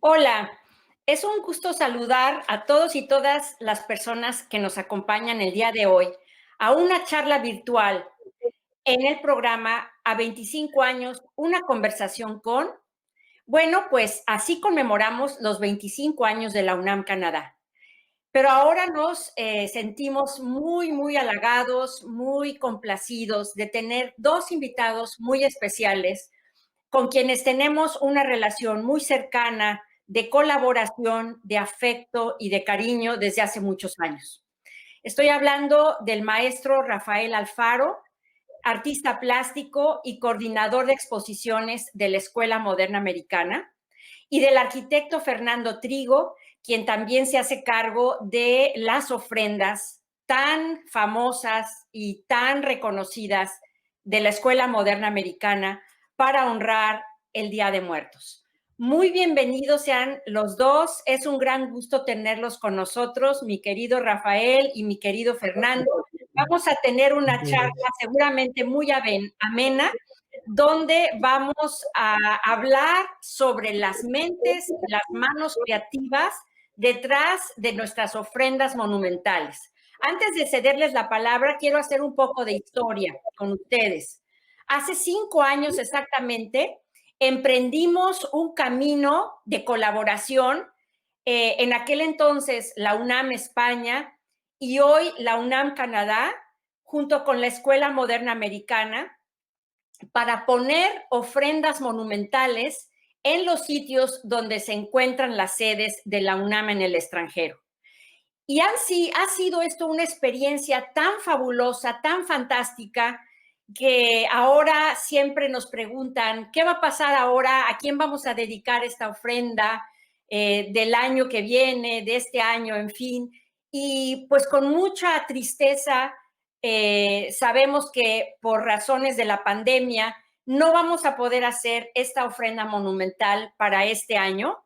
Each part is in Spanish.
Hola, es un gusto saludar a todos y todas las personas que nos acompañan el día de hoy a una charla virtual en el programa A 25 años, una conversación con. Bueno, pues así conmemoramos los 25 años de la UNAM Canadá. Pero ahora nos sentimos muy halagados, muy complacidos de tener dos invitados muy especiales con quienes tenemos una relación muy cercana de colaboración, de afecto y de cariño desde hace muchos años. Estoy hablando del maestro Rafael Alfaro, artista plástico y coordinador de exposiciones de la Escuela Moderna Americana, y del arquitecto Fernando Trigo, quien también se hace cargo de las ofrendas tan famosas y tan reconocidas de la Escuela Moderna Americana para honrar el Día de Muertos. Muy bienvenidos sean los dos. Es un gran gusto tenerlos con nosotros, mi querido Rafael y mi querido Fernando. Vamos a tener una charla seguramente muy amena, donde vamos a hablar sobre las mentes, las manos creativas detrás de nuestras ofrendas monumentales. Antes de cederles la palabra, quiero hacer un poco de historia con ustedes. Hace 5 años exactamente, emprendimos un camino de colaboración. En aquel entonces, la UNAM España y hoy la UNAM Canadá, junto con la Escuela Moderna Americana, para poner ofrendas monumentales en los sitios donde se encuentran las sedes de la UNAM en el extranjero. Y ha sido esto una experiencia tan fabulosa, tan fantástica, que ahora siempre nos preguntan, ¿qué va a pasar ahora? ¿A quién vamos a dedicar esta ofrenda del año que viene, de este año, en fin? Y pues con mucha tristeza sabemos que por razones de la pandemia no vamos a poder hacer esta ofrenda monumental para este año,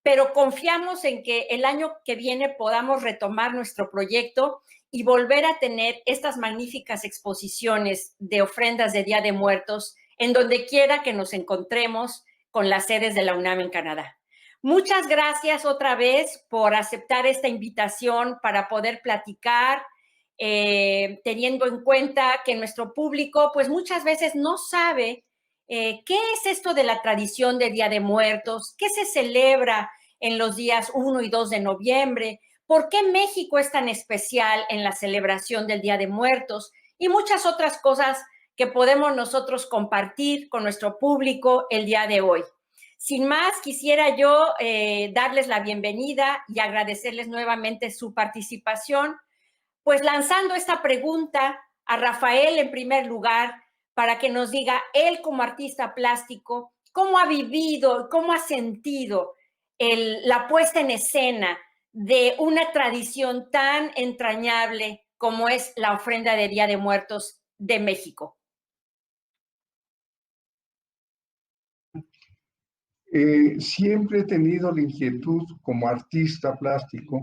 pero confiamos en que el año que viene podamos retomar nuestro proyecto y volver a tener estas magníficas exposiciones de ofrendas de Día de Muertos en donde quiera que nos encontremos con las sedes de la UNAM en Canadá. Muchas gracias otra vez por aceptar esta invitación para poder platicar, teniendo en cuenta que nuestro público pues muchas veces no sabe qué es esto de la tradición de Día de Muertos, qué se celebra en los días 1 y 2 de noviembre, por qué México es tan especial en la celebración del Día de Muertos y muchas otras cosas que podemos nosotros compartir con nuestro público el día de hoy. Sin más, quisiera yo darles la bienvenida y agradecerles nuevamente su participación, pues lanzando esta pregunta a Rafael en primer lugar, para que nos diga él como artista plástico, cómo ha vivido, cómo ha sentido la puesta en escena de una tradición tan entrañable como es la ofrenda de Día de Muertos de México. Siempre he tenido la inquietud como artista plástico,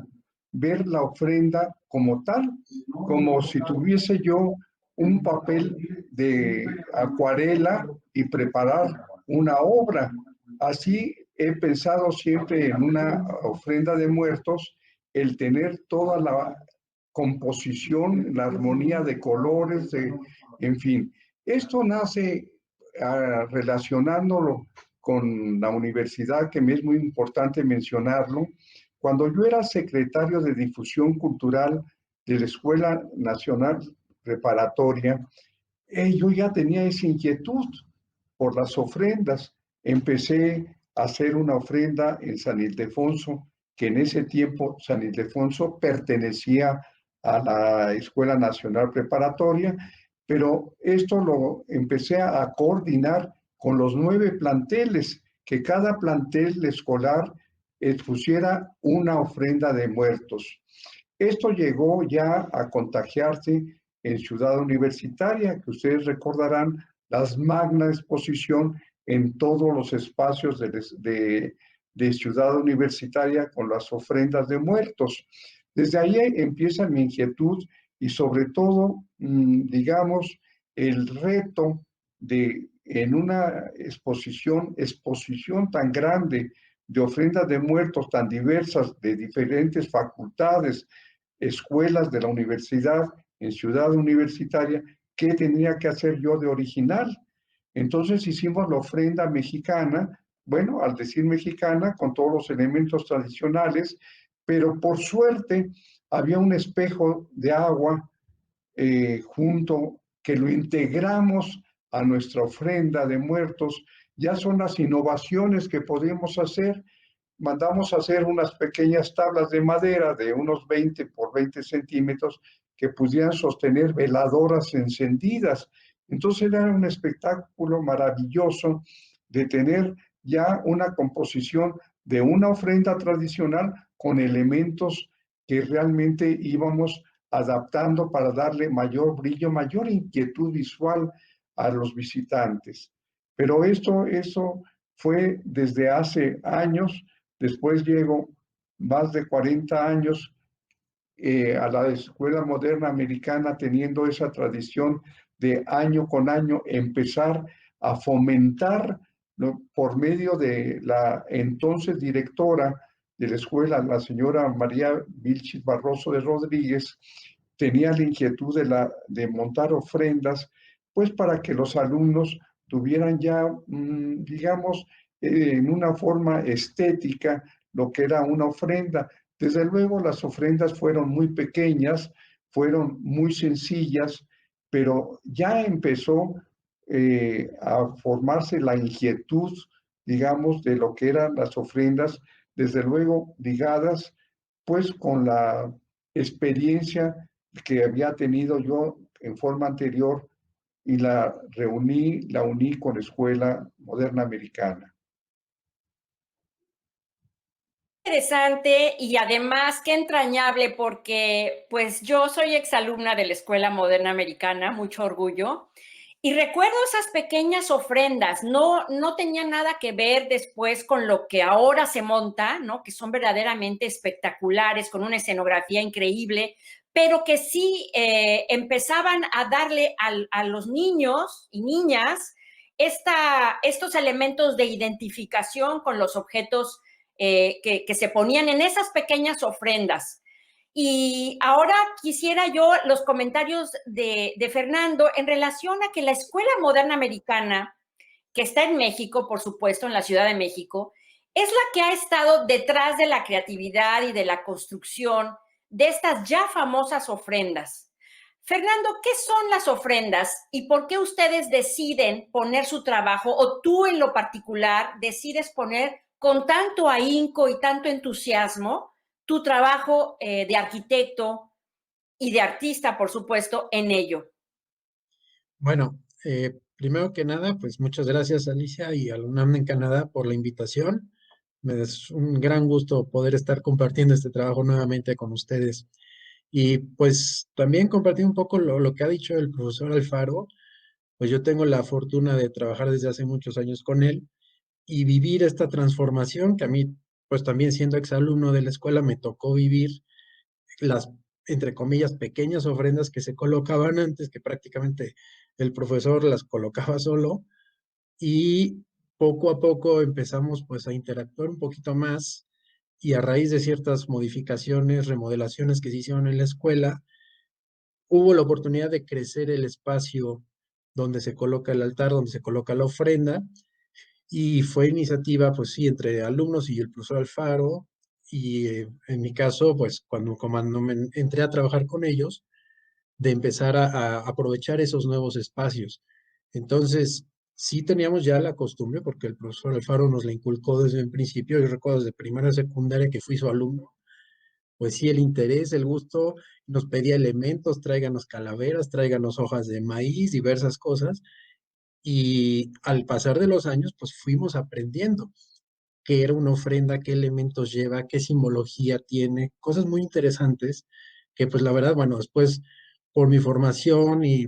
ver la ofrenda como tal, como si tuviese yo un papel de acuarela y preparar una obra. Así he pensado siempre en una ofrenda de muertos, el tener toda la composición, la armonía de colores, en fin. Esto nace relacionándolo con la universidad, que me es muy importante mencionarlo. Cuando yo era secretario de difusión cultural de la Escuela Nacional Preparatoria, yo ya tenía esa inquietud por las ofrendas. Empecé a hacer una ofrenda en San Ildefonso, que en ese tiempo San Ildefonso pertenecía a la Escuela Nacional Preparatoria, pero esto lo empecé a coordinar con los 9 planteles, que cada plantel escolar expusiera una ofrenda de muertos. Esto llegó ya a contagiarse en Ciudad Universitaria, que ustedes recordarán las magna exposición en todos los espacios de Ciudad Universitaria con las ofrendas de muertos. Desde ahí empieza mi inquietud y sobre todo, digamos, el reto de en una exposición tan grande de ofrendas de muertos tan diversas de diferentes facultades, escuelas de la universidad en Ciudad Universitaria, ¿qué tenía que hacer yo de original? Entonces hicimos la ofrenda mexicana, bueno, al decir mexicana, con todos los elementos tradicionales, pero por suerte había un espejo de agua junto que lo integramos a nuestra ofrenda de muertos. Ya son las innovaciones que podemos hacer. Mandamos a hacer unas pequeñas tablas de madera de unos 20 por 20 centímetros que pudieran sostener veladoras encendidas. Entonces era un espectáculo maravilloso de tener ya una composición de una ofrenda tradicional con elementos que realmente íbamos adaptando para darle mayor brillo, mayor inquietud visual a los visitantes. Pero esto fue desde hace años. Después llego más de 40 años a la escuela moderna americana teniendo esa tradición de año con año empezar a fomentar, ¿no?, por medio de la entonces directora de la escuela, la señora María Vilchis Barroso de Rodríguez, tenía la inquietud de montar ofrendas, pues para que los alumnos tuvieran ya, digamos, en una forma estética lo que era una ofrenda. Desde luego las ofrendas fueron muy pequeñas, fueron muy sencillas, pero ya empezó a formarse la inquietud, digamos, de lo que eran las ofrendas, desde luego ligadas pues con la experiencia que había tenido yo en forma anterior y la uní con la Escuela Moderna Americana. Interesante y además qué entrañable porque pues yo soy exalumna de la Escuela Moderna Americana, mucho orgullo, y recuerdo esas pequeñas ofrendas, no tenía nada que ver después con lo que ahora se monta, ¿no? Que son verdaderamente espectaculares, con una escenografía increíble, pero que sí empezaban a darle a los niños y niñas estos elementos de identificación con los objetos que se ponían en esas pequeñas ofrendas. Y ahora quisiera yo los comentarios de Fernando en relación a que la Escuela Moderna Americana, que está en México, por supuesto, en la Ciudad de México, es la que ha estado detrás de la creatividad y de la construcción de estas ya famosas ofrendas. Fernando, ¿qué son las ofrendas y por qué ustedes deciden poner su trabajo, o tú en lo particular decides poner con tanto ahínco y tanto entusiasmo tu trabajo de arquitecto y de artista, por supuesto, en ello? Bueno, primero que nada, pues muchas gracias Alicia y al UNAM en Canadá por la invitación. Me es un gran gusto poder estar compartiendo este trabajo nuevamente con ustedes. Y pues también compartir un poco lo que ha dicho el profesor Alfaro. Pues yo tengo la fortuna de trabajar desde hace muchos años con él y vivir esta transformación que a mí, pues también siendo exalumno de la escuela, me tocó vivir las, entre comillas, pequeñas ofrendas que se colocaban antes, que prácticamente el profesor las colocaba solo, y poco a poco empezamos pues a interactuar un poquito más y a raíz de ciertas modificaciones, remodelaciones que se hicieron en la escuela, hubo la oportunidad de crecer el espacio donde se coloca el altar, donde se coloca la ofrenda, y fue iniciativa, pues sí, entre alumnos y el profesor Alfaro, y en mi caso, pues cuando me entré a trabajar con ellos, de empezar a aprovechar esos nuevos espacios. Entonces, sí teníamos ya la costumbre, porque el profesor Alfaro nos la inculcó desde un principio, yo recuerdo desde primera y secundaria que fui su alumno, pues sí, el interés, el gusto, nos pedía elementos, tráiganos calaveras, tráiganos hojas de maíz, diversas cosas, y al pasar de los años, pues fuimos aprendiendo qué era una ofrenda, qué elementos lleva, qué simbología tiene, cosas muy interesantes que pues la verdad, bueno, después por mi formación y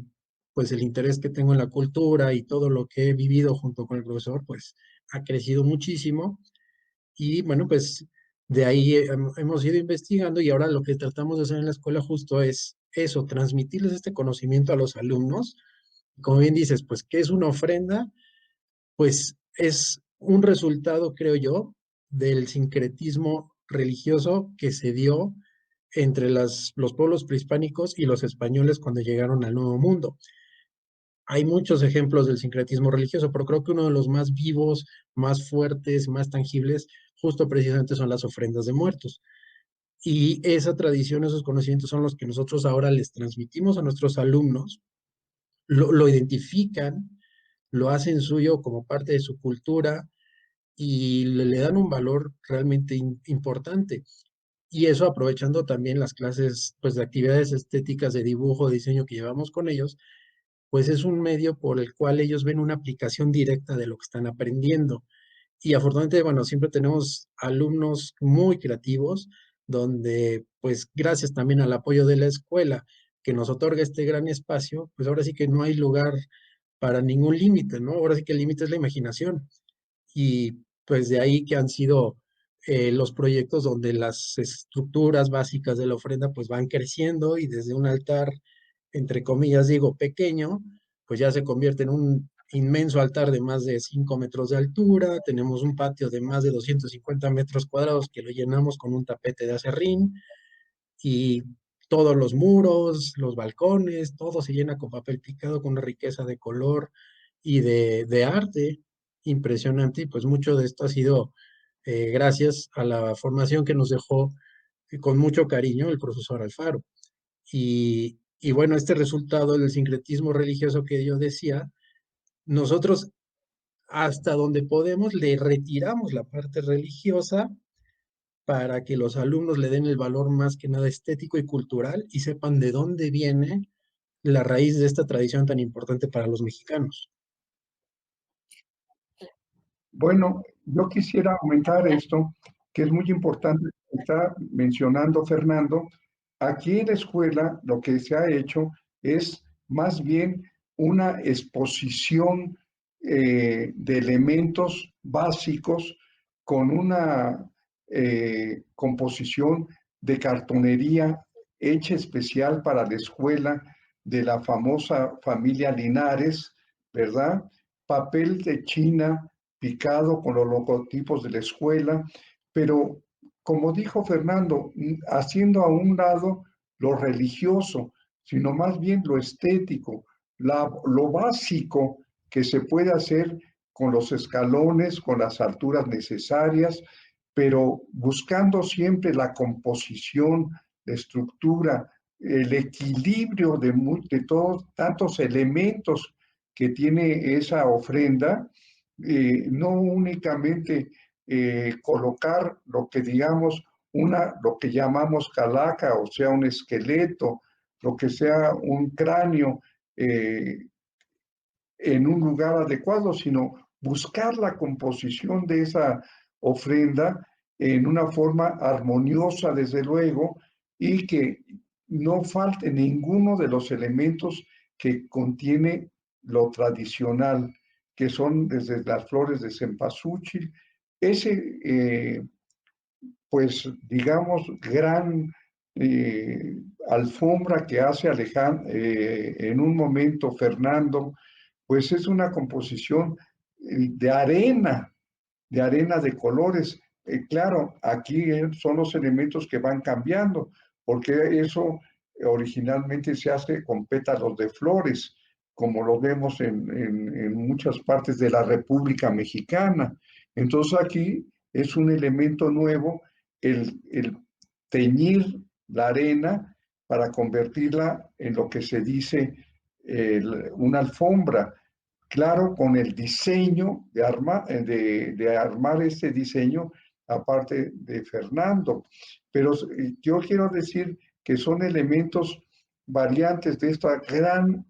pues el interés que tengo en la cultura y todo lo que he vivido junto con el profesor, pues ha crecido muchísimo y bueno, pues de ahí hemos ido investigando y ahora lo que tratamos de hacer en la escuela justo es eso, transmitirles este conocimiento a los alumnos. Como bien dices, pues, ¿qué es una ofrenda? Pues es un resultado, creo yo, del sincretismo religioso que se dio entre los pueblos prehispánicos y los españoles cuando llegaron al Nuevo Mundo. Hay muchos ejemplos del sincretismo religioso, pero creo que uno de los más vivos, más fuertes, más tangibles, justo precisamente son las ofrendas de muertos. Y esa tradición, esos conocimientos son los que nosotros ahora les transmitimos a nuestros alumnos, lo identifican, lo hacen suyo como parte de su cultura y le dan un valor realmente importante. Y eso aprovechando también las clases pues, de actividades estéticas de dibujo, diseño que llevamos con ellos, pues es un medio por el cual ellos ven una aplicación directa de lo que están aprendiendo. Y afortunadamente, bueno, siempre tenemos alumnos muy creativos, donde pues gracias también al apoyo de la escuela que nos otorga este gran espacio, pues ahora sí que no hay lugar para ningún límite, ¿no? Ahora sí que el límite es la imaginación. Y pues de ahí que han sido los proyectos donde las estructuras básicas de la ofrenda pues van creciendo y desde un altar, entre comillas digo, pequeño, pues ya se convierte en un inmenso altar de más de 5 metros de altura, tenemos un patio de más de 250 metros cuadrados que lo llenamos con un tapete de acerrín y todos los muros, los balcones, todo se llena con papel picado, con una riqueza de color y de arte impresionante. Y pues mucho de esto ha sido gracias a la formación que nos dejó con mucho cariño el profesor Alfaro. Y bueno, este resultado del sincretismo religioso que yo decía, nosotros hasta donde podemos le retiramos la parte religiosa para que los alumnos le den el valor más que nada estético y cultural y sepan de dónde viene la raíz de esta tradición tan importante para los mexicanos. Bueno, yo quisiera aumentar esto, que es muy importante, que está mencionando Fernando. Aquí en la escuela lo que se ha hecho es más bien una exposición de elementos básicos con una composición de cartonería hecha especial para la escuela de la famosa familia Linares, ¿verdad? Papel de China picado con los logotipos de la escuela, pero como dijo Fernando, haciendo a un lado lo religioso, sino más bien lo estético, lo básico que se puede hacer con los escalones, con las alturas necesarias, pero buscando siempre la composición, la estructura, el equilibrio de todos tantos elementos que tiene esa ofrenda, no únicamente colocar lo que digamos, lo que llamamos calaca, o sea, un esqueleto, lo que sea un cráneo en un lugar adecuado, sino buscar la composición de esa ofrenda en una forma armoniosa, desde luego, y que no falte ninguno de los elementos que contiene lo tradicional, que son desde las flores de cempasúchil, ese, pues, digamos, gran alfombra que hace en un momento Fernando, pues es una composición de arena de colores. Claro, aquí son los elementos que van cambiando, porque eso originalmente se hace con pétalos de flores, como lo vemos en muchas partes de la República Mexicana. Entonces aquí es un elemento nuevo el teñir la arena para convertirla en lo que se dice una alfombra. Claro, con el diseño de armar este diseño, aparte de Fernando. Pero yo quiero decir que son elementos variantes de esta gran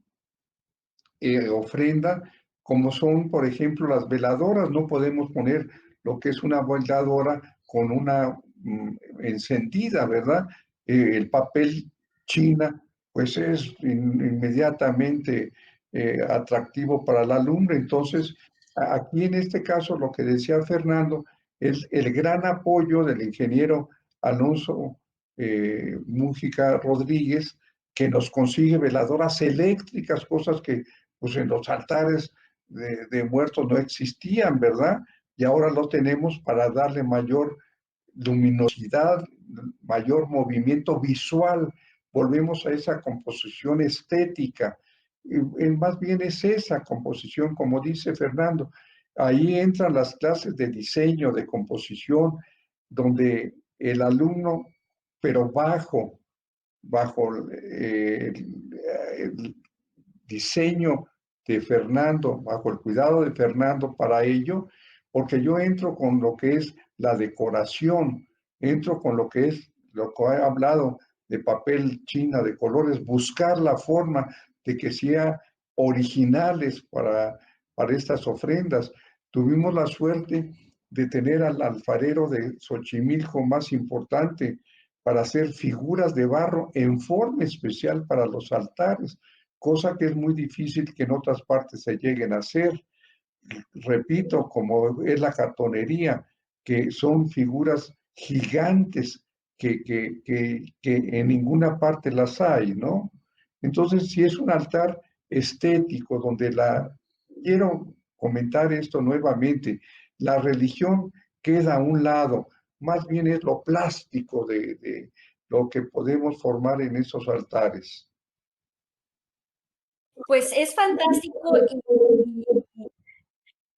ofrenda, como son, por ejemplo, las veladoras. No podemos poner lo que es una veladora con una encendida, ¿verdad? El papel china, pues es inmediatamente atractivo para la lumbre. Entonces, aquí en este caso, lo que decía Fernando, es el gran apoyo del ingeniero Alonso Mújica Rodríguez, que nos consigue veladoras eléctricas, cosas que pues en los altares de muertos no existían, ¿verdad? y ahora lo tenemos para darle mayor luminosidad, mayor movimiento visual. Volvemos a esa composición estética. Más bien es esa composición, como dice Fernando. Ahí entran las clases de diseño, de composición, donde el alumno, pero bajo el diseño de Fernando, bajo el cuidado de Fernando para ello, porque yo entro con lo que es la decoración, entro con lo que es lo que he hablado de papel china, de colores, buscar la forma de que sea originales para estas ofrendas. Tuvimos la suerte de tener al alfarero de Xochimilco más importante para hacer figuras de barro en forma especial para los altares, cosa que es muy difícil que en otras partes se lleguen a hacer. Repito, como es la cartonería, que son figuras gigantes que en ninguna parte las hay, ¿no? Entonces, si es un altar estético donde quiero comentar esto nuevamente, la religión queda a un lado, más bien es lo plástico de lo que podemos formar en esos altares. Pues es fantástico y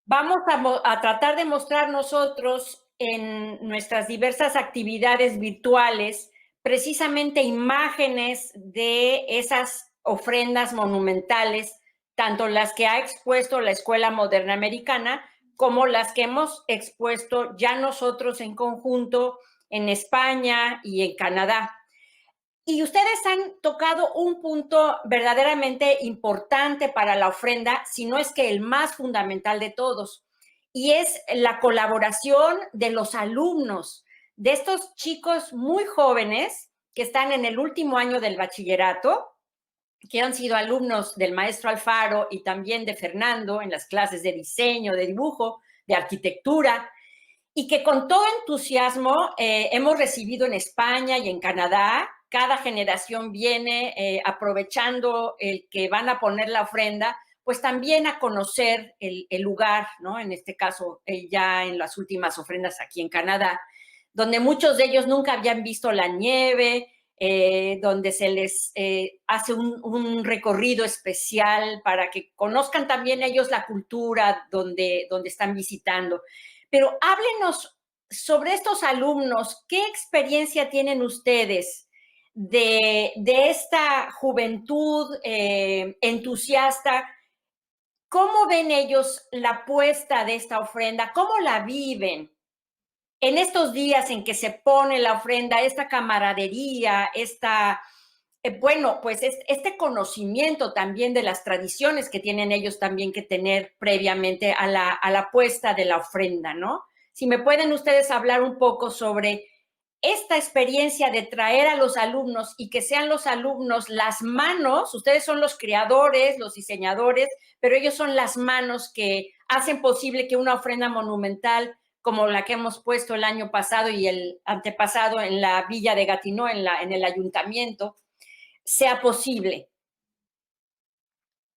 vamos a tratar de mostrar nosotros en nuestras diversas actividades virtuales precisamente imágenes de esas ofrendas monumentales, tanto las que ha expuesto la Escuela Moderna Americana como las que hemos expuesto ya nosotros en conjunto en España y en Canadá. Y ustedes han tocado un punto verdaderamente importante para la ofrenda, si no es que el más fundamental de todos, y es la colaboración de los alumnos, de estos chicos muy jóvenes que están en el último año del bachillerato, que han sido alumnos del maestro Alfaro y también de Fernando en las clases de diseño, de dibujo, de arquitectura, y que con todo entusiasmo hemos recibido en España y en Canadá. Cada generación viene aprovechando el que van a poner la ofrenda, pues también a conocer el lugar, ¿no? En este caso, ya en las últimas ofrendas aquí en Canadá, donde muchos de ellos nunca habían visto la nieve, donde se les hace un recorrido especial para que conozcan también ellos la cultura donde están visitando. Pero háblenos sobre estos alumnos, ¿qué experiencia tienen ustedes de esta juventud entusiasta? ¿Cómo ven ellos la puesta de esta ofrenda? ¿Cómo la viven? En estos días en que se pone la ofrenda, esta camaradería, bueno, pues este conocimiento también de las tradiciones que tienen ellos también que tener previamente a la puesta de la ofrenda, ¿no? Si me pueden ustedes hablar un poco sobre esta experiencia de traer a los alumnos y que sean los alumnos las manos, ustedes son los creadores, los diseñadores, pero ellos son las manos que hacen posible que una ofrenda monumental como la que hemos puesto el año pasado y el antepasado en la Villa de Gatineau, en el ayuntamiento, sea posible.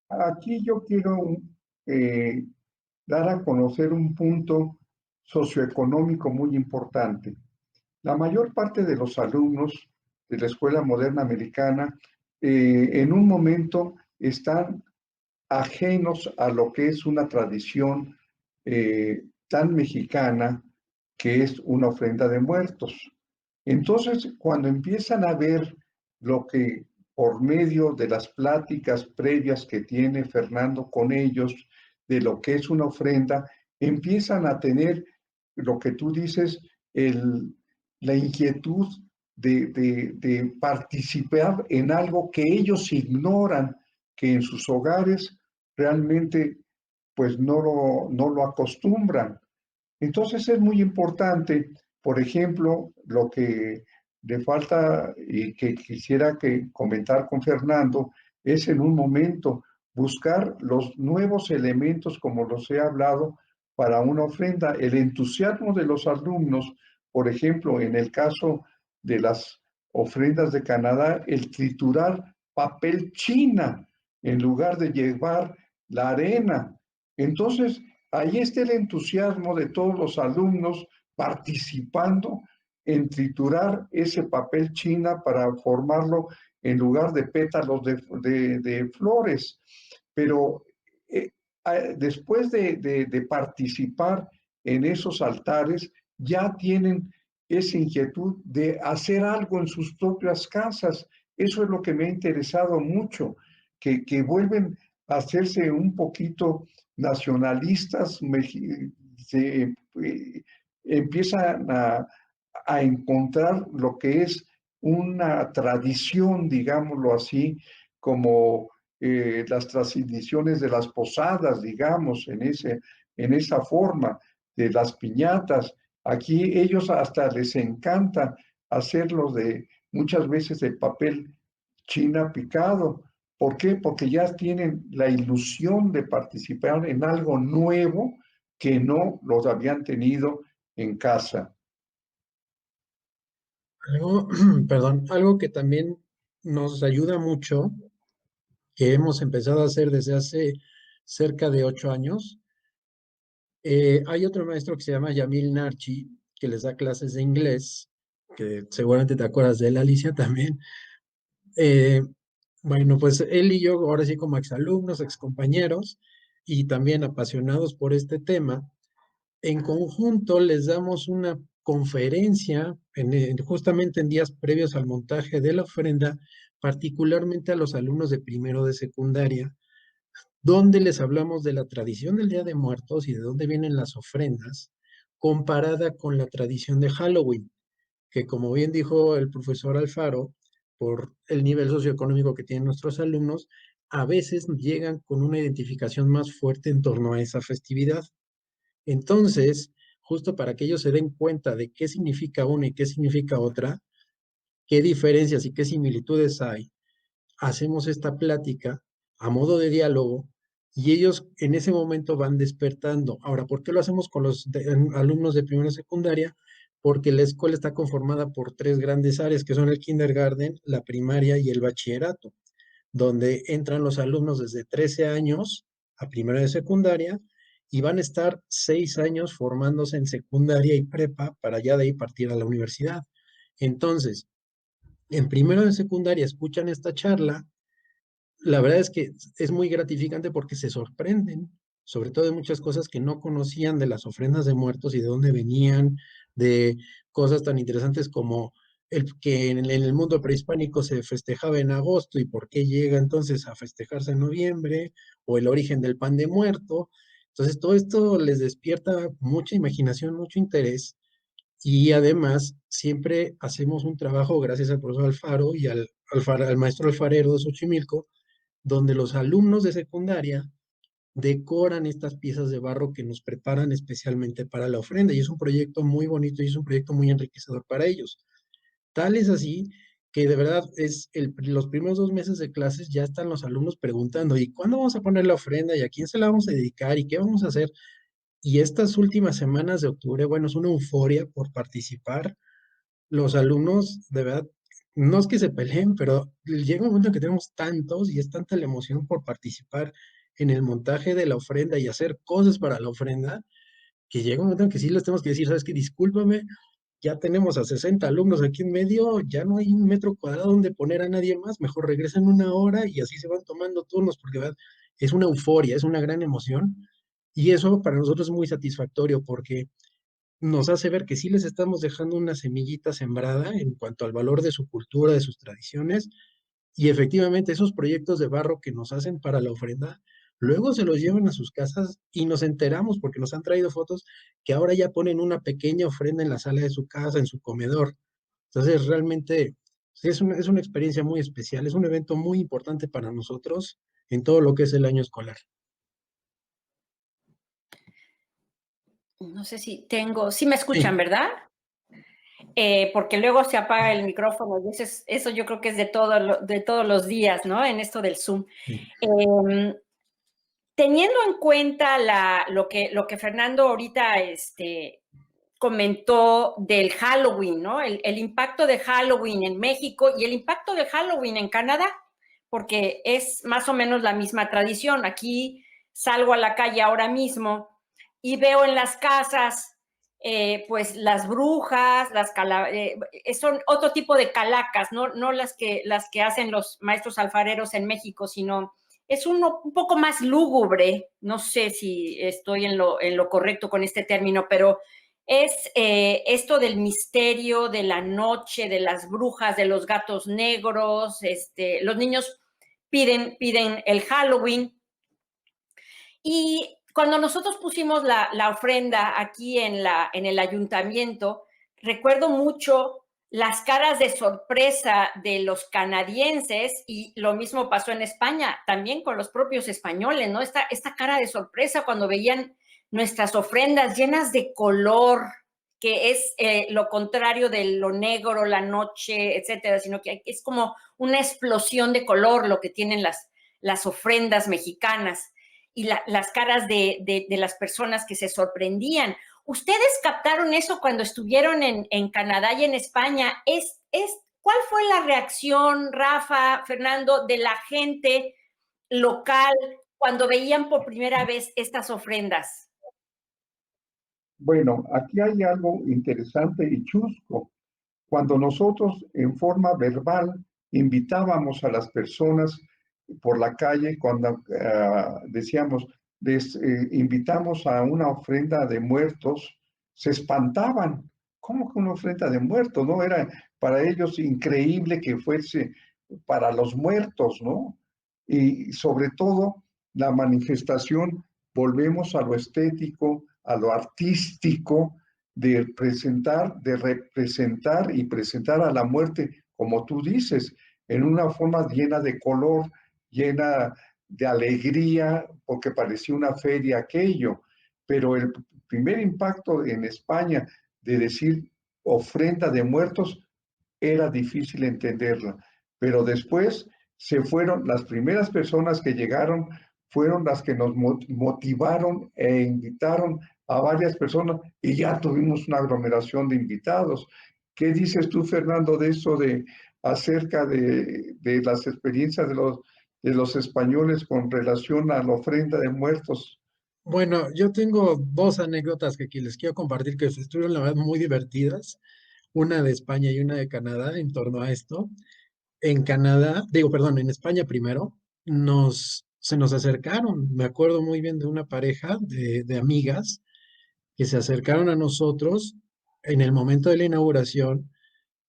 Aquí yo quiero eh, dar a conocer un punto socioeconómico muy importante. La mayor parte de los alumnos de la Escuela Moderna Americana en un momento están ajenos a lo que es una tradición tan mexicana que es una ofrenda de muertos. Entonces, cuando empiezan a ver lo que por medio de las pláticas previas que tiene Fernando con ellos, de lo que es una ofrenda, empiezan a tener lo que tú dices, la inquietud de participar en algo que ellos ignoran, que en sus hogares realmente pues no lo acostumbran. Entonces es muy importante, por ejemplo, lo que le falta y que quisiera que comentar con Fernando es en un momento buscar los nuevos elementos, como los he hablado, para una ofrenda. El entusiasmo de los alumnos, por ejemplo, en el caso de las ofrendas de Canadá, el triturar papel china en lugar de llevar la arena. Entonces, ahí está el entusiasmo de todos los alumnos participando en triturar ese papel china para formarlo en lugar de pétalos de flores. Pero después de participar en esos altares, ya tienen esa inquietud de hacer algo en sus propias casas. Eso es lo que me ha interesado mucho, que vuelven a hacerse un poquito nacionalistas, se empiezan a encontrar lo que es una tradición, digámoslo así, como las tradiciones de las posadas, digamos, en esa forma, de las piñatas. Aquí ellos hasta les encanta hacerlo de muchas veces de papel china picado. ¿Por qué? Porque ya tienen la ilusión de participar en algo nuevo que no los habían tenido en casa. Algo, perdón, algo que también nos ayuda mucho, que hemos empezado a hacer desde hace cerca de 8 años. Hay otro maestro que se llama Yamil Narchi, que les da clases de inglés, que seguramente te acuerdas de él, Alicia, también. Eh, bueno, pues él y yo, ahora sí como exalumnos, excompañeros, y también apasionados por este tema, en conjunto les damos una conferencia justamente en días previos al montaje de la ofrenda, particularmente a los alumnos de primero de secundaria, donde les hablamos de la tradición del Día de Muertos y de dónde vienen las ofrendas, comparada con la tradición de Halloween, que como bien dijo el profesor Alfaro, por el nivel socioeconómico que tienen nuestros alumnos, a veces llegan con una identificación más fuerte en torno a esa festividad. Entonces, justo para que ellos se den cuenta de qué significa una y qué significa otra, qué diferencias y qué similitudes hay, hacemos esta plática a modo de diálogo y ellos en ese momento van despertando. Ahora, ¿por qué lo hacemos con los alumnos de primera secundaria? Porque la escuela está conformada por tres grandes áreas, que son el kindergarten, la primaria y el bachillerato, donde entran los alumnos desde 13 años a primera de secundaria y van a estar 6 años formándose en secundaria y prepa para ya de ahí partir a la universidad. Entonces, en primero de secundaria escuchan esta charla. La verdad es que es muy gratificante porque se sorprenden, sobre todo de muchas cosas que no conocían de las ofrendas de muertos y de dónde venían, de cosas tan interesantes como el que en el mundo prehispánico se festejaba en agosto y por qué llega entonces a festejarse en noviembre, o el origen del pan de muerto. Entonces, todo esto les despierta mucha imaginación, mucho interés, y además siempre hacemos un trabajo gracias al profesor Alfaro y al maestro alfarero de Xochimilco, donde los alumnos de secundaria decoran estas piezas de barro que nos preparan especialmente para la ofrenda. Y es un proyecto muy bonito y es un proyecto muy enriquecedor para ellos. Tal es así que de verdad los primeros 2 meses de clases ya están los alumnos preguntando, ¿y cuándo vamos a poner la ofrenda? ¿Y a quién se la vamos a dedicar? ¿Y qué vamos a hacer? Y estas últimas semanas de octubre, bueno, es una euforia por participar. Los alumnos, de verdad, no es que se peleen, pero llega un momento en que tenemos tantos y es tanta la emoción por participar en el montaje de la ofrenda y hacer cosas para la ofrenda, que llega un momento en que sí les tenemos que decir, ¿sabes qué? Discúlpame, ya tenemos a 60 alumnos aquí en medio, ya no hay un metro cuadrado donde poner a nadie más, mejor regresen una hora y así se van tomando turnos, porque ¿verdad? Es una euforia, es una gran emoción y eso para nosotros es muy satisfactorio porque nos hace ver que sí les estamos dejando una semillita sembrada en cuanto al valor de su cultura, de sus tradiciones, y efectivamente esos proyectos de barro que nos hacen para la ofrenda, luego se los llevan a sus casas y nos enteramos porque nos han traído fotos que ahora ya ponen una pequeña ofrenda en la sala de su casa, en su comedor. Entonces, realmente sí, es una experiencia muy especial, es un evento muy importante para nosotros en todo lo que es el año escolar. No sé si tengo, sí me escuchan, Sí, ¿verdad? Porque luego se apaga el micrófono y eso yo creo que es de todos los días, ¿no? En esto del Zoom. sí. Teniendo en cuenta lo que Fernando ahorita comentó del Halloween, ¿no? El impacto de Halloween en México y el impacto de Halloween en Canadá, porque es más o menos la misma tradición. Aquí salgo a la calle ahora mismo y veo en las casas, pues las brujas, son otro tipo de calacas, no las que hacen los maestros alfareros en México, sino es uno un poco más lúgubre, no sé si estoy en lo correcto con este término, pero es esto del misterio, de la noche, de las brujas, de los gatos negros, los niños piden el Halloween. Y cuando nosotros pusimos la ofrenda aquí en el ayuntamiento, recuerdo mucho las caras de sorpresa de los canadienses, y lo mismo pasó en España, también con los propios españoles, ¿no? Esta cara de sorpresa cuando veían nuestras ofrendas llenas de color, que es lo contrario de lo negro, la noche, etcétera, sino que es como una explosión de color lo que tienen las ofrendas mexicanas, y las caras de las personas que se sorprendían. ¿Ustedes captaron eso cuando estuvieron en Canadá y en España? ¿Cuál fue la reacción, Rafa, Fernando, de la gente local cuando veían por primera vez estas ofrendas? Bueno, aquí hay algo interesante y chusco. Cuando nosotros en forma verbal invitábamos a las personas por la calle, cuando decíamos, invitamos a una ofrenda de muertos, se espantaban. ¿Cómo que una ofrenda de muertos? ¿No? Era para ellos increíble que fuese para los muertos, ¿no? Y sobre todo la manifestación, volvemos a lo estético, a lo artístico, de representar y presentar a la muerte, como tú dices, en una forma llena de color, llena de alegría, porque parecía una feria aquello. Pero el primer impacto en España de decir ofrenda de muertos era difícil entenderla. Pero después se fueron, las primeras personas que llegaron fueron las que nos motivaron e invitaron a varias personas y ya tuvimos una aglomeración de invitados. ¿Qué dices tú, Fernando, de eso acerca de las experiencias de los españoles con relación a la ofrenda de muertos? Bueno, yo tengo dos anécdotas que aquí les quiero compartir que estuvieron, la verdad, muy divertidas. Una de España y una de Canadá en torno a esto. En Canadá, digo, perdón, en España primero, se nos acercaron. Me acuerdo muy bien de una pareja de amigas que se acercaron a nosotros en el momento de la inauguración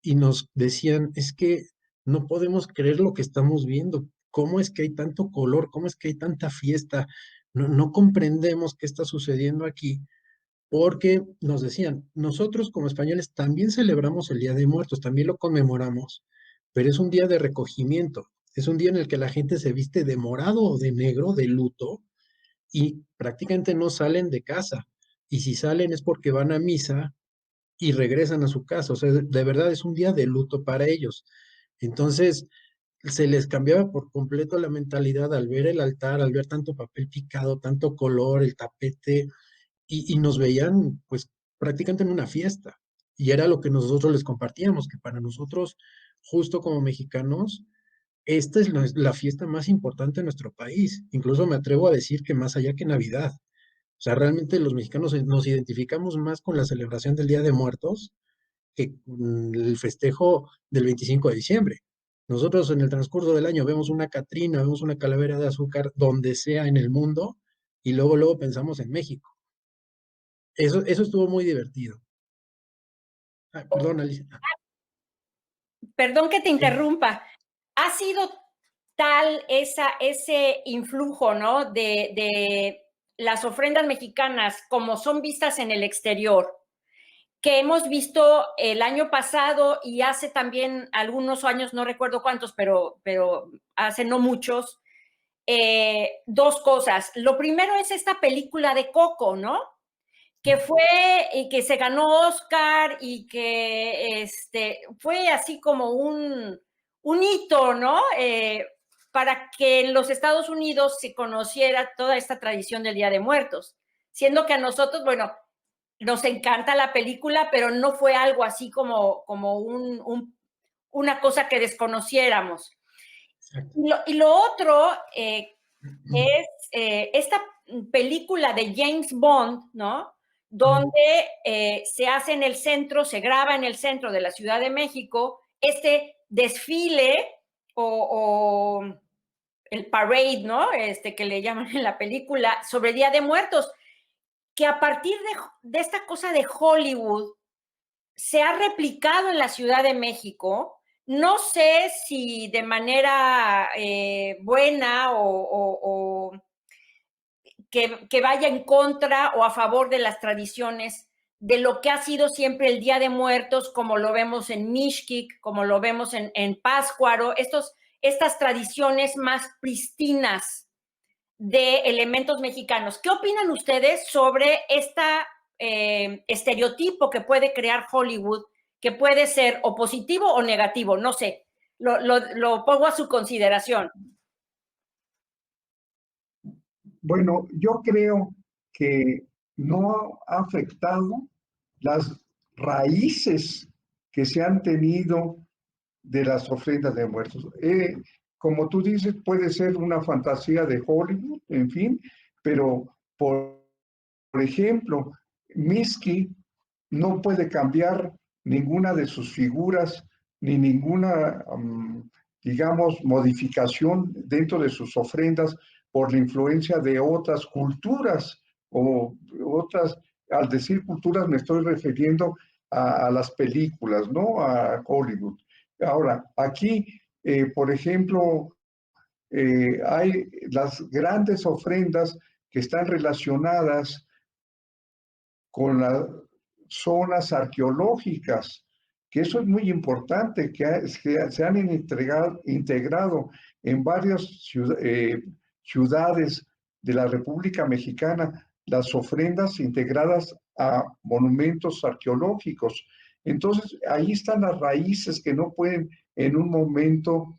y nos decían, es que no podemos creer lo que estamos viendo. ¿Cómo es que hay tanto color? ¿Cómo es que hay tanta fiesta? No comprendemos qué está sucediendo aquí, porque nos decían, nosotros como españoles también celebramos el Día de Muertos, también lo conmemoramos, pero es un día de recogimiento, es un día en el que la gente se viste de morado o de negro, de luto, y prácticamente no salen de casa. Y si salen es porque van a misa y regresan a su casa. O sea, de verdad es un día de luto para ellos. Entonces, se les cambiaba por completo la mentalidad al ver el altar, al ver tanto papel picado, tanto color, el tapete, y nos veían pues prácticamente en una fiesta. Y era lo que nosotros les compartíamos, que para nosotros, justo como mexicanos, esta es la fiesta más importante de nuestro país. Incluso me atrevo a decir que más allá que Navidad. O sea, realmente los mexicanos nos identificamos más con la celebración del Día de Muertos que con el festejo del 25 de diciembre. Nosotros en el transcurso del año vemos una Catrina, vemos una calavera de azúcar donde sea en el mundo y luego pensamos en México. Eso estuvo muy divertido. Ah, perdón, Alicia. Perdón que te Sí. interrumpa. Ha sido tal ese influjo, ¿no? De las ofrendas mexicanas como son vistas en el exterior, que hemos visto el año pasado y hace también algunos años, no recuerdo cuántos, pero hace no muchos, dos cosas. Lo primero es esta película de Coco, ¿no? Que fue y que se ganó Oscar y que fue así como un hito, ¿no? Para que en los Estados Unidos se conociera toda esta tradición del Día de Muertos, siendo que a nosotros, bueno, nos encanta la película, pero no fue algo así como una cosa que desconociéramos. Exacto. Y lo otro, es esta película de James Bond, ¿no? Donde se hace en el centro, se graba en el centro de la Ciudad de México este desfile o el parade, ¿no? Que le llaman en la película sobre Día de Muertos, que a partir de esta cosa de Hollywood se ha replicado en la Ciudad de México. No sé si de manera buena o que vaya en contra o a favor de las tradiciones de lo que ha sido siempre el Día de Muertos, como lo vemos en Mixquic, como lo vemos en Páscuaro, estas tradiciones más pristinas de elementos mexicanos. ¿Qué opinan ustedes sobre estereotipo que puede crear Hollywood, que puede ser o positivo o negativo? No sé, lo pongo a su consideración. Bueno, yo creo que no ha afectado las raíces que se han tenido de las ofrendas de muertos. Como tú dices, puede ser una fantasía de Hollywood, en fin, pero por ejemplo, Miski no puede cambiar ninguna de sus figuras ni ninguna, digamos, modificación dentro de sus ofrendas por la influencia de otras culturas o otras, al decir culturas me estoy refiriendo a las películas, ¿no? A Hollywood. Ahora, aquí, por ejemplo, hay las grandes ofrendas que están relacionadas con las zonas arqueológicas, que eso es muy importante, que se han integrado en varias ciudades de la República Mexicana las ofrendas integradas a monumentos arqueológicos. Entonces, ahí están las raíces que no pueden en un momento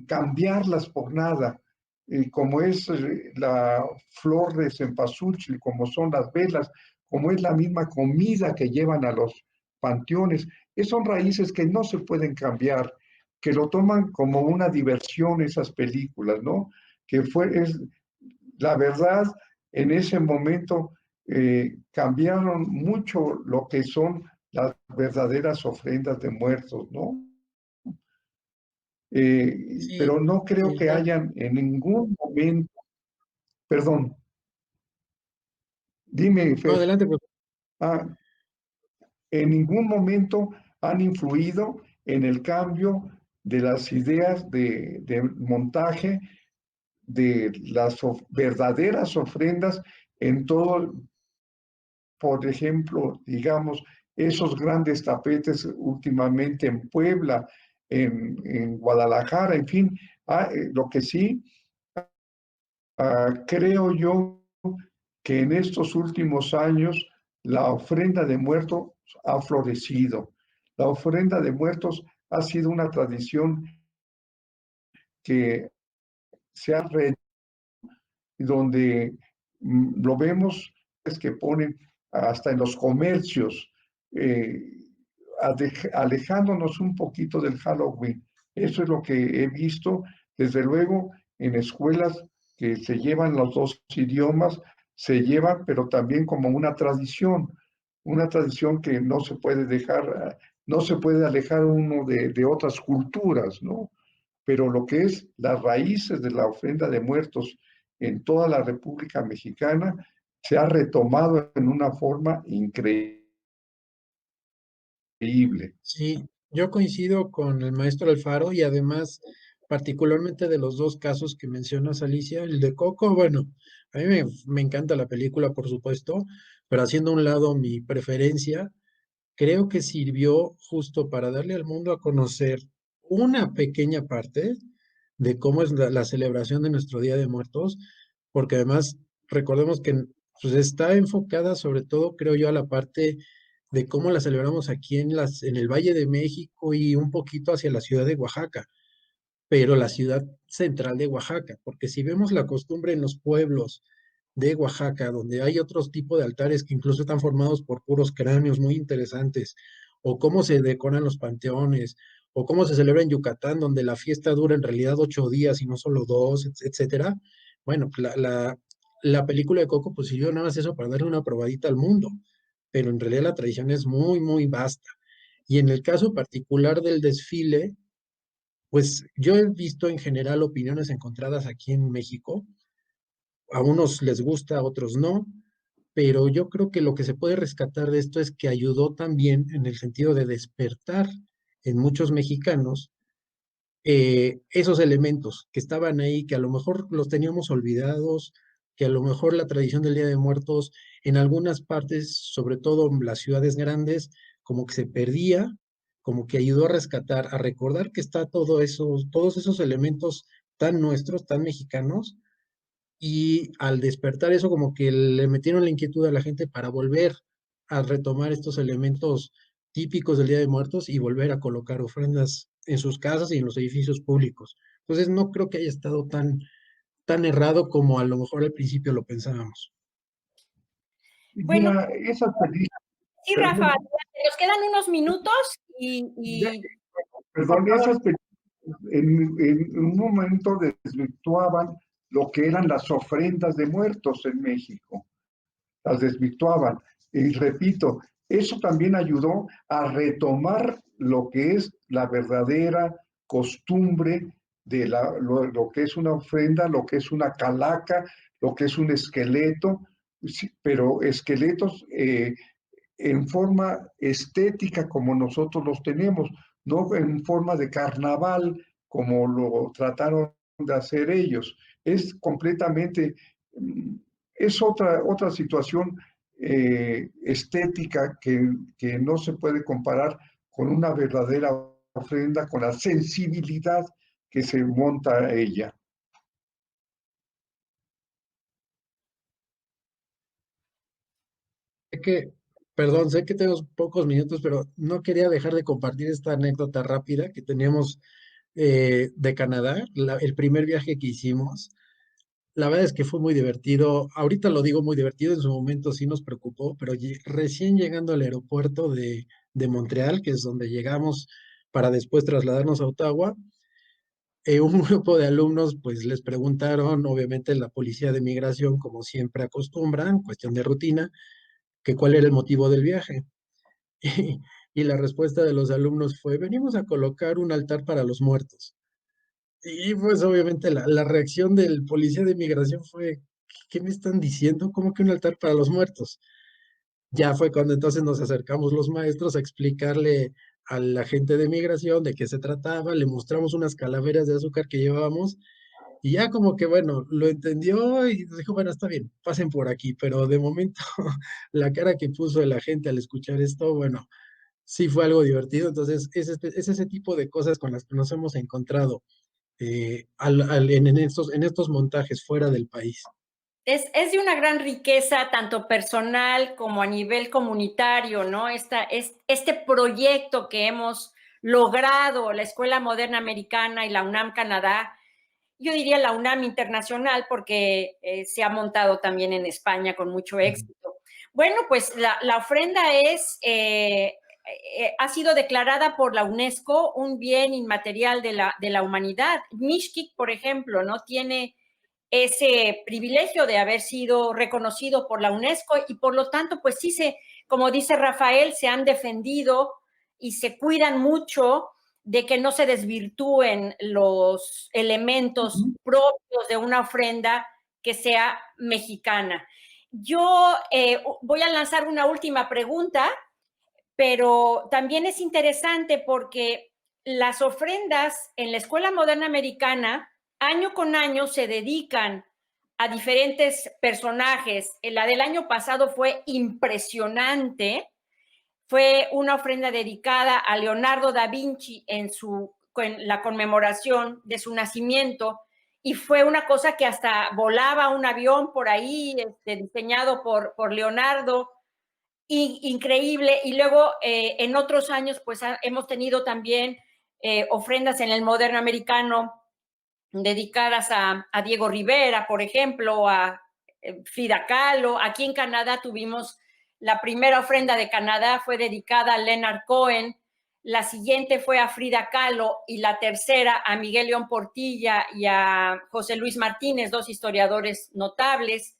cambiarlas por nada, como es la flor de cempasúchil, como son las velas, como es la misma comida que llevan a los panteones. Son raíces que no se pueden cambiar, que lo toman como una diversión esas películas, ¿no? Es la verdad, en ese momento cambiaron mucho lo que son las verdaderas ofrendas de muertos, ¿no? Sí, Pero no creo que ya. hayan en ningún momento, perdón, dime, No, Fer, adelante, profesor. ah, en ningún momento han influido en el cambio de las ideas de montaje de las verdaderas ofrendas en todo, por ejemplo, digamos, esos grandes tapetes últimamente en Puebla, en Guadalajara, en fin, lo que sí creo yo que en estos últimos años la ofrenda de muertos ha florecido. La ofrenda de muertos ha sido una tradición que se ha donde lo vemos, es que ponen hasta en los comercios, eh, alejándonos un poquito del Halloween. Eso es lo que he visto, desde luego, en escuelas que se llevan los dos idiomas, se llevan, pero también como una tradición que no se puede dejar, no se puede alejar uno de otras culturas, ¿no? Pero lo que es las raíces de la ofrenda de muertos en toda la República Mexicana se ha retomado en una forma increíble. Sí, yo coincido con el maestro Alfaro y además, particularmente de los dos casos que mencionas, Alicia, el de Coco, bueno, a mí me encanta la película, por supuesto, pero haciendo a un lado mi preferencia, creo que sirvió justo para darle al mundo a conocer una pequeña parte de cómo es la celebración de nuestro Día de Muertos, porque además recordemos que pues, está enfocada sobre todo, creo yo, a la parte de cómo la celebramos aquí en el Valle de México y un poquito hacia la ciudad de Oaxaca, pero la ciudad central de Oaxaca, porque si vemos la costumbre en los pueblos de Oaxaca, donde hay otros tipos de altares que incluso están formados por puros cráneos muy interesantes, o cómo se decoran los panteones, o cómo se celebra en Yucatán, donde la fiesta dura en realidad 8 días y no solo dos, etcétera. Bueno, la película de Coco pues sirvió nada más eso para darle una probadita al mundo, pero en realidad la tradición es muy, muy vasta. Y en el caso particular del desfile, pues yo he visto en general opiniones encontradas aquí en México. A unos les gusta, a otros no, pero yo creo que lo que se puede rescatar de esto es que ayudó también en el sentido de despertar en muchos mexicanos esos elementos que estaban ahí, que a lo mejor los teníamos olvidados, que a lo mejor la tradición del Día de Muertos en algunas partes, sobre todo en las ciudades grandes, como que se perdía, como que ayudó a rescatar, a recordar que está todos esos elementos tan nuestros, tan mexicanos, y al despertar eso como que le metieron la inquietud a la gente para volver a retomar estos elementos típicos del Día de Muertos y volver a colocar ofrendas en sus casas y en los edificios públicos. Entonces no creo que haya estado tan errado como a lo mejor al principio lo pensábamos. Y Bueno, mira, esas películas, sí, Rafa, perdón, nos quedan unos minutos ya, y perdón, esas películas en un momento desvirtuaban lo que eran las ofrendas de muertos en México, las desvirtuaban. Y repito, eso también ayudó a retomar lo que es la verdadera costumbre de lo que es una ofrenda, lo que es una calaca, lo que es un esqueleto, sí, pero esqueletos en forma estética como nosotros los tenemos, no en forma de carnaval como lo trataron de hacer ellos. Es completamente, es otra situación estética que no se puede comparar con una verdadera ofrenda, con la sensibilidad que se monta a ella. Sé que, perdón, sé que tenemos pocos minutos, pero no quería dejar de compartir esta anécdota rápida que teníamos de Canadá, el primer viaje que hicimos. La verdad es que fue muy divertido. Ahorita lo digo muy divertido, en su momento sí nos preocupó, pero recién llegando al aeropuerto de Montreal, que es donde llegamos para después trasladarnos a Ottawa, un grupo de alumnos pues les preguntaron, obviamente la policía de migración, como siempre acostumbran, cuestión de rutina, que cuál era el motivo del viaje. Y la respuesta de los alumnos fue, venimos a colocar un altar para los muertos. Y pues obviamente la reacción del policía de migración fue, ¿qué me están diciendo? ¿Cómo que un altar para los muertos? Ya fue cuando entonces nos acercamos los maestros a explicarle a la gente de migración de qué se trataba, le mostramos unas calaveras de azúcar que llevábamos y ya como que bueno, lo entendió y dijo, bueno, está bien, pasen por aquí, pero de momento la cara que puso la gente al escuchar esto, bueno, sí fue algo divertido, entonces es ese tipo de cosas con las que nos hemos encontrado en estos montajes fuera del país. es de una gran riqueza, tanto personal como a nivel comunitario, ¿no? Este proyecto que hemos logrado, la Escuela Moderna Americana y la UNAM Canadá, yo diría la UNAM Internacional, porque se ha montado también en España con mucho éxito. Bueno, pues la ofrenda ha sido declarada por la UNESCO un bien inmaterial de la humanidad. Mixquic, por ejemplo, ¿no? Tiene ese privilegio de haber sido reconocido por la UNESCO y por lo tanto, pues sí como dice Rafael, se han defendido y se cuidan mucho de que no se desvirtúen los elementos propios de una ofrenda que sea mexicana. Yo voy a lanzar una última pregunta, pero también es interesante porque las ofrendas en la Escuela Moderna Americana año con año se dedican a diferentes personajes. La del año pasado fue impresionante. Fue una ofrenda dedicada a Leonardo da Vinci en la conmemoración de su nacimiento y fue una cosa que hasta volaba un avión por ahí, diseñado por Leonardo, increíble. Y luego en otros años pues hemos tenido también ofrendas en el moderno americano dedicadas a Diego Rivera, por ejemplo, a Frida Kahlo. Aquí en Canadá tuvimos la primera ofrenda de Canadá, fue dedicada a Leonard Cohen, la siguiente fue a Frida Kahlo y la tercera a Miguel León Portilla y a José Luis Martínez, dos historiadores notables.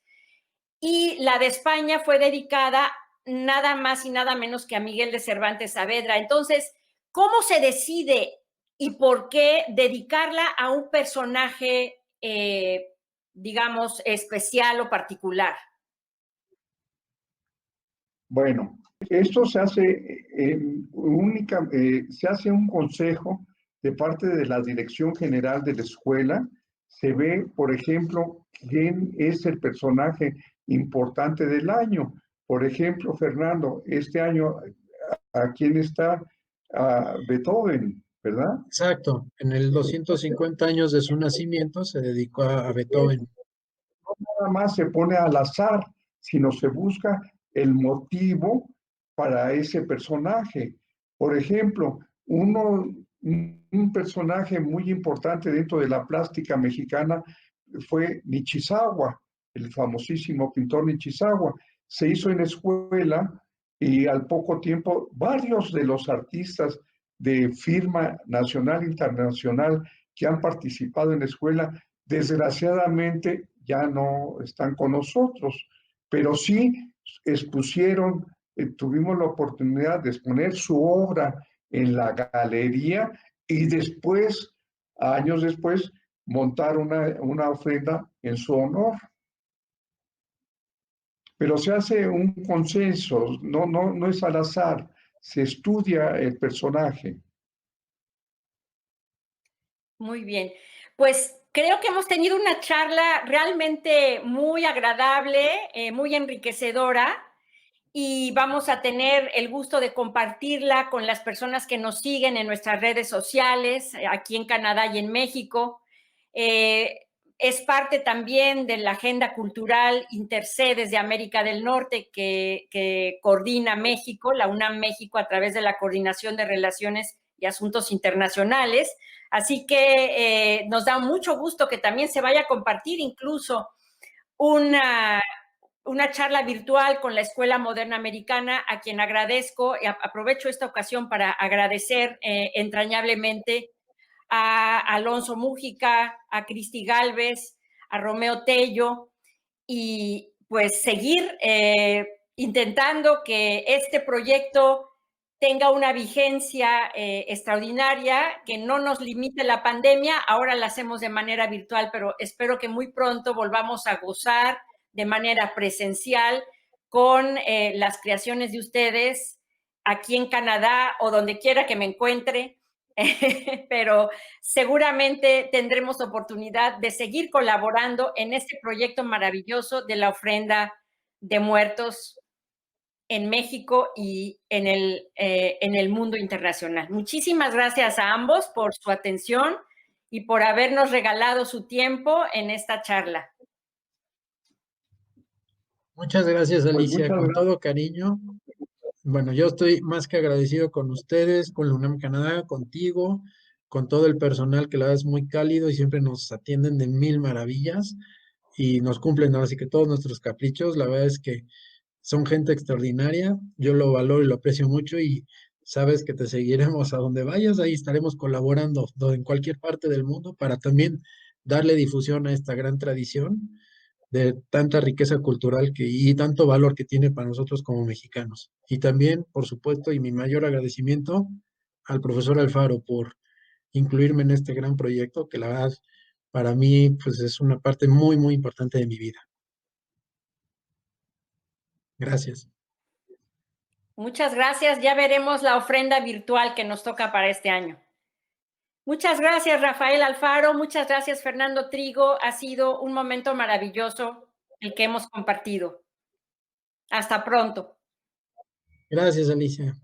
Y la de España fue dedicada nada más y nada menos que a Miguel de Cervantes Saavedra. Entonces, ¿cómo se decide y por qué dedicarla a un personaje, digamos, especial o particular? Bueno, esto se hace se hace un consejo de parte de la Dirección General de la escuela. Se ve, por ejemplo, quién es el personaje importante del año. Por ejemplo, Fernando, este año, ¿a quién está? A Beethoven, ¿verdad? Exacto. En el 250 años de su nacimiento se dedicó a Beethoven. Nada más se pone al azar, sino se busca el motivo para ese personaje. Por ejemplo, un personaje muy importante dentro de la plástica mexicana fue Nichizawa, el famosísimo pintor Nichizawa. Se hizo en escuela y al poco tiempo varios de los artistas de firma nacional e internacional que han participado en la escuela, desgraciadamente ya no están con nosotros, pero sí expusieron, tuvimos la oportunidad de exponer su obra en la galería y después, años después, montar una ofrenda en su honor. Pero se hace un consenso, no es al azar, se estudia el personaje. Muy bien. Pues creo que hemos tenido una charla realmente muy agradable, muy enriquecedora, y vamos a tener el gusto de compartirla con las personas que nos siguen en nuestras redes sociales, aquí en Canadá y en México. Es parte también de la agenda cultural intersedes de América del Norte que coordina México, la UNAM México, a través de la Coordinación de Relaciones y Asuntos Internacionales. Así que nos da mucho gusto que también se vaya a compartir incluso una charla virtual con la Escuela Moderna Americana, a quien agradezco y aprovecho esta ocasión para agradecer entrañablemente a Alonso Mújica, a Cristi Galvez, a Romeo Tello, y pues seguir intentando que este proyecto tenga una vigencia extraordinaria, que no nos limite la pandemia. Ahora la hacemos de manera virtual, pero espero que muy pronto volvamos a gozar de manera presencial con las creaciones de ustedes aquí en Canadá o donde quiera que me encuentre. Pero seguramente tendremos oportunidad de seguir colaborando en este proyecto maravilloso de la ofrenda de muertos en México y en el mundo internacional. Muchísimas gracias a ambos por su atención y por habernos regalado su tiempo en esta charla. Muchas gracias, Pues Alicia, muchas con gracias. todo cariño. Bueno, yo estoy más que agradecido con ustedes, con la UNAM Canadá, contigo, con todo el personal que la verdad es muy cálido y siempre nos atienden de mil maravillas y nos cumplen ahora sí que todos nuestros caprichos. La verdad es que son gente extraordinaria, yo lo valoro y lo aprecio mucho y sabes que te seguiremos a donde vayas, ahí estaremos colaborando en cualquier parte del mundo para también darle difusión a esta gran tradición de tanta riqueza cultural y tanto valor que tiene para nosotros como mexicanos. Y también, por supuesto, y mi mayor agradecimiento al profesor Alfaro por incluirme en este gran proyecto que la verdad para mí pues es una parte muy, muy importante de mi vida. Gracias. Muchas gracias. Ya veremos la ofrenda virtual que nos toca para este año. Muchas gracias, Rafael Alfaro. Muchas gracias, Fernando Trigo. Ha sido un momento maravilloso el que hemos compartido. Hasta pronto. Gracias, Alicia.